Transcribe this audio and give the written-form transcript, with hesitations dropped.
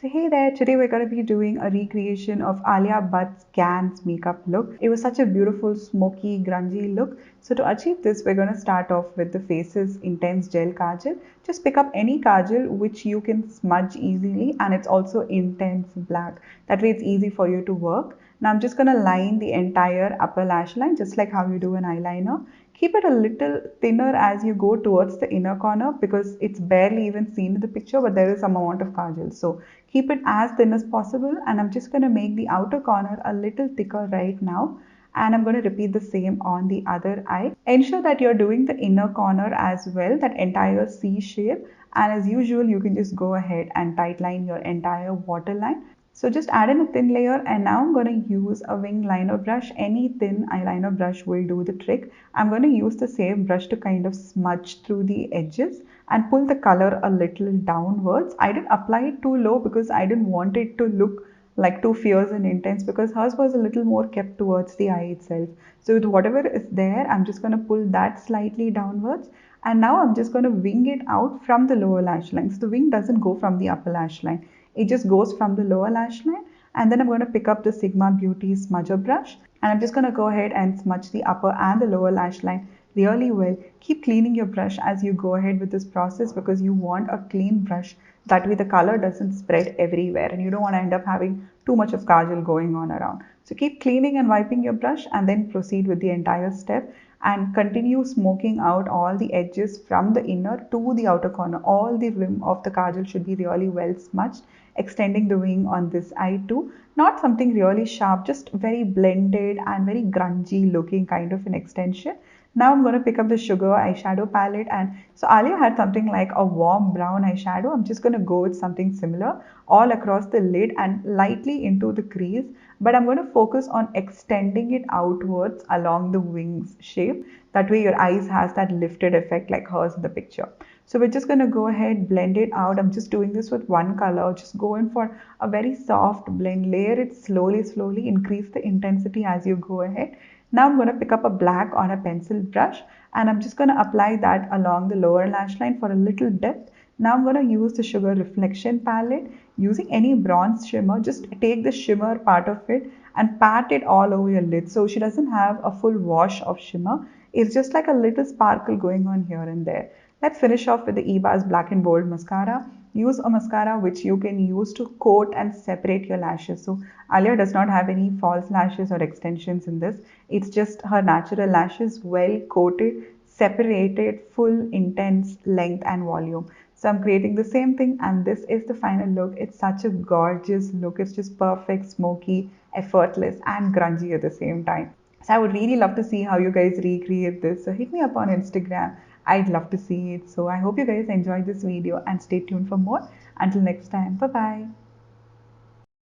So hey there, today we're going to be doing a recreation of Alia Bhatt's Cannes makeup look. It was such a beautiful smoky grungy look. So to achieve this, we're going to start off with the Faces Intense Gel Kajal. Just pick up any kajal which you can smudge easily, and it's also intense black. That way it's easy for you to work. Now I'm just going to line the entire upper lash line just like how you do an eyeliner. Keep it a little thinner as you go towards the inner corner because it's barely even seen in the picture, but there is some amount of kajal. So keep it as thin as possible, and I'm just going to make the outer corner a little thicker right now. And I'm going to repeat the same on the other eye. Ensure that you're doing the inner corner as well, that entire C shape. And as usual, you can just go ahead and tightline your entire waterline. So just add in a thin layer, and now I'm going to use a wing liner brush. Any thin eyeliner brush will do the trick. I'm going to use the same brush to kind of smudge through the edges and pull the color a little downwards. I didn't apply it too low because I didn't want it to look like too fierce and intense, because hers was a little more kept towards the eye itself. So with whatever is there, I'm just going to pull that slightly downwards. And now I'm just going to wing it out from the lower lash line. So the wing doesn't go from the upper lash line. It just goes from the lower lash line. And then I'm going to pick up the Sigma Beauty smudger brush. And I'm just going to go ahead and smudge the upper and the lower lash line really well. Keep cleaning your brush as you go ahead with this process, because you want a clean brush. That way the color doesn't spread everywhere and you don't want to end up having too much of kajal going on around. So keep cleaning and wiping your brush and then proceed with the entire step, and continue smoking out all the edges from the inner to the outer corner. All the rim of the kajal should be really well smudged, extending the wing on this eye too. Not something really sharp, just very blended and very grungy looking kind of an extension. Now I'm going to pick up the Sugar eyeshadow palette, and so Alia had something like a warm brown eyeshadow. I'm just going to go with something similar all across the lid and lightly into the crease, but I'm going to focus on extending it outwards along the wings shape. That way your eyes has that lifted effect like hers in the picture. So we're just going to go ahead, blend it out. I'm just doing this with one color. Just go in for a very soft blend, layer it slowly, increase the intensity as you go ahead. Now I'm going to pick up a black on a pencil brush, and I'm just going to apply that along the lower lash line for a little depth. Now I'm going to use the Sugar Reflection palette. Using any bronze shimmer, just take the shimmer part of it and pat it all over your lid, so she doesn't have a full wash of shimmer. It's just like a little sparkle going on here and there. Let's finish off with the eBars Black and Bold mascara. Use a mascara which you can use to coat and separate your lashes. So Alia does not have any false lashes or extensions in this. It's just her natural lashes, well coated, separated, full, intense length and volume. So I'm creating the same thing, and this is the final look. It's such a gorgeous look. It's just perfect, smoky, effortless and grungy at the same time. So I would really love to see how you guys recreate this. So hit me up on Instagram. I'd love to see it. So I hope you guys enjoyed this video and stay tuned for more. Until next time, bye bye.